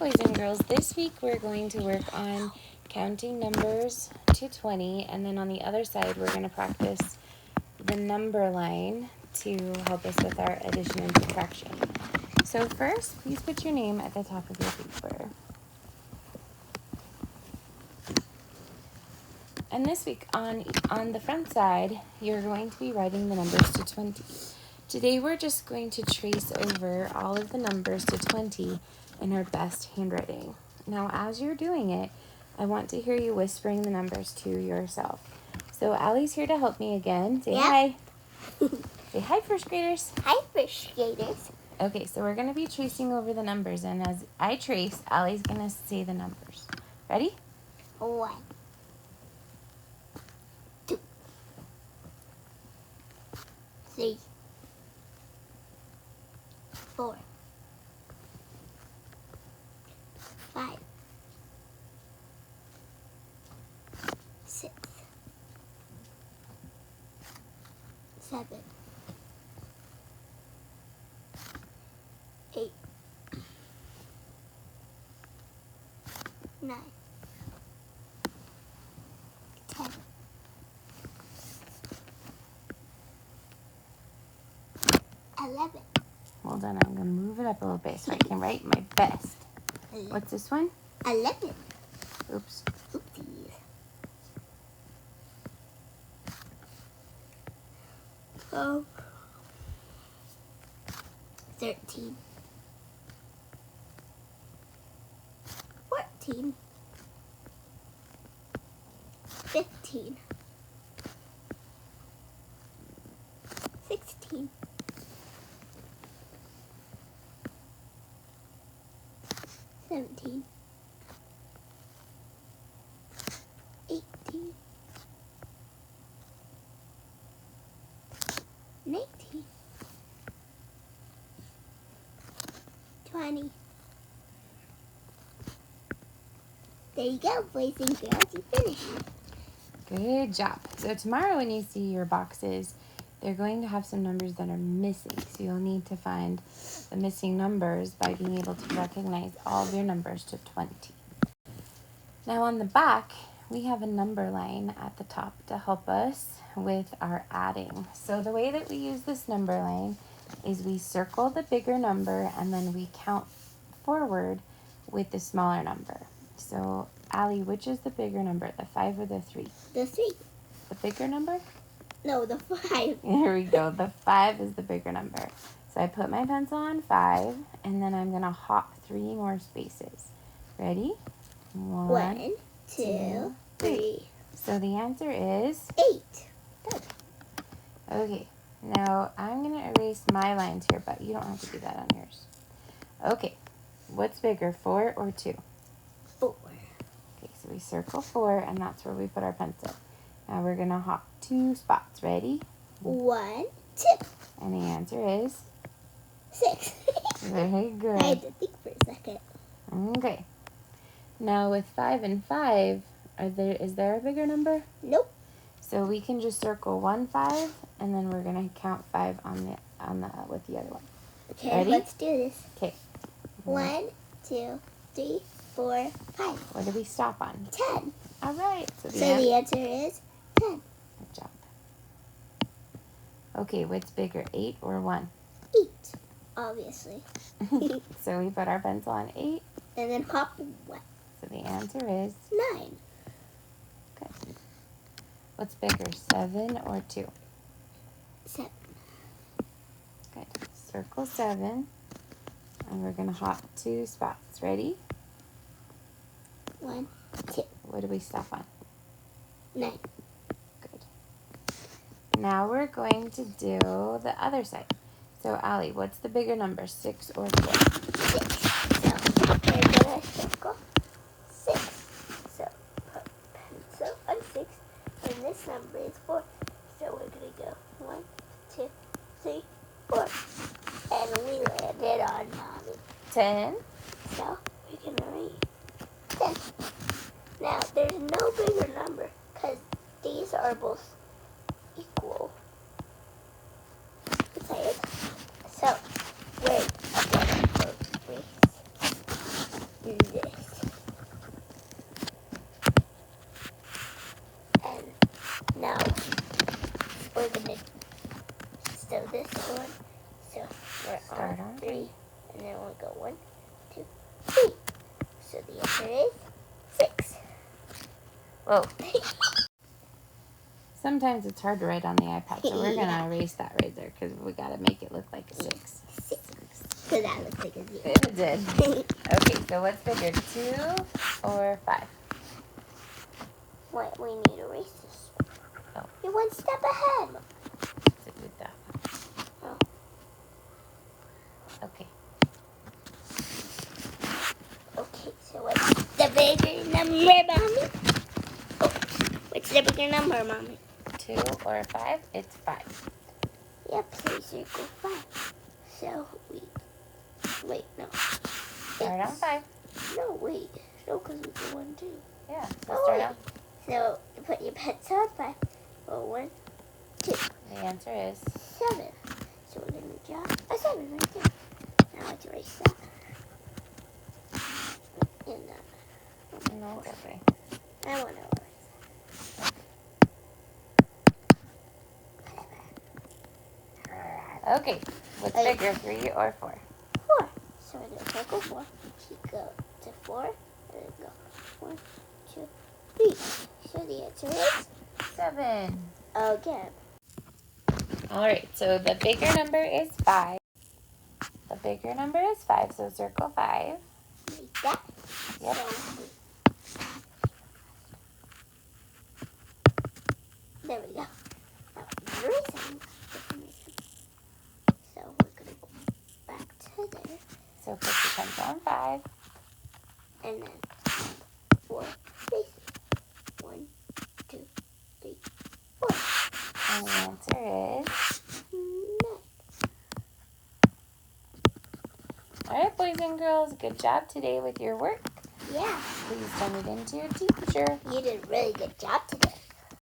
boys and girls, this week we're going to work on counting numbers to 20, and then on the other side we're going to practice the number line to help us with our addition and subtraction. So first, please put your name at the top of your paper. And this week on the front side, you're going to be writing the numbers to 20. Today we're just going to trace over all of the numbers to 20 in our best handwriting. Now as you're doing it, I want to hear you whispering the numbers to yourself. So Allie's here to help me again. Say hi. Say hi, first graders. Hi, first graders. Okay, so we're going to be tracing over the numbers, and as I trace, Allie's going to say the numbers. Ready? 1, 2, 3, 4, 5, 6, 7, 8, 9, 10, 11. Hold on, I'm going to move it up a little bit so I can write my best. What's this one? 11. Oops. Oopsies. 13. 14. 15. 16. 17. 18. 19. 20. There you go, boys and girls. You finished. Good job. So tomorrow when you see your boxes, they're going to have some numbers that are missing. So you'll need to find the missing numbers by being able to recognize all of your numbers to 20. Now on the back, we have a number line at the top to help us with our adding. So the way that we use this number line is we circle the bigger number and then we count forward with the smaller number. So Allie, which is the bigger number, the 5 or the 3? The 3. The bigger number? No, the 5. There we go. The 5 is the bigger number. So I put my pencil on 5, and then I'm going to hop 3 more spaces. Ready? 1, 2, 3. So the answer is 8. Good. Okay. Now I'm going to erase my lines here, but you don't have to do that on yours. Okay. What's bigger, 4 or 2? 4. Okay, so we circle 4, and that's where we put our pencil. Now we're going to hop 2 spots. Ready? 1, 2. And the answer is 6. very good. I had to think for a second. Okay. Now with 5 and 5, is there a bigger number? Nope. So we can just circle 1 5, and then we're gonna count 5 with the other one. Okay, Ready? let's do this. Okay. 1, 2, 3, 4, 5. What did we stop on? 10. All right. So So the answer is 10. Good job. Okay, what's bigger, 8 or 1? 8, obviously. So we put our pencil on 8. And then hop 1. So the answer is 9. good. What's bigger, 7 or 2? 7. Good. Circle 7, and we're gonna hop 2 spots. Ready? 1, 2. What do we stop on? 9. Good. Now we're going to do the other side. So Allie, what's the bigger number, 6 or 4? 6. So we're going to circle 6. So put pencil on 6. And this number is 4. So we're going to go 1, 2, 3, 4. And we landed on Mommy. 10. So we can write 10. Now there's no bigger number because these are both equal. Say it. So we're going to erase this. And now we're gonna sew this one. So we're Start on 3, and then we'll go 1, 2, 3. So the answer is 6. Whoa. Sometimes it's hard to write on the iPad, so we're going to erase that right there because we got to make it look like a 6. 6. So that looks like a 0. It did. Okay, so what's bigger, 2 or 5? What, we need to erase this. Oh. You're 1 step ahead. Sit with that. Oh. Okay. Okay, so what's the bigger number, Mommy? Oh, what's the bigger number, Mommy? 2 or 5? It's 5. Yeah, please circle 5. So wait, no. Start on 5. No, wait. No, because we go 1, 2. Yeah, so Oh, start wait. on. So you put your pencil on 5. Oh, 1, 2. The answer is 7. So we're going to draw a 7 right there. Now let's erase that. And no, okay. I want to erase that. Okay, what's bigger, 3 or 4? 4. So we're going to circle 4. You go to 4, and then go 1, 2, 3. So the answer is 7. again. All right, so the bigger number is 5. The bigger number is 5, so circle 5. Like that. Yep. There we go. Now erasing. So we're going to go back to there. So put your pencil on 5. And then 4 spaces. 1, 2, 3, 4. And the answer is... 9. All right, boys and girls, good job today with your work. Yeah, Please send it in to your teacher. you did a really good job today.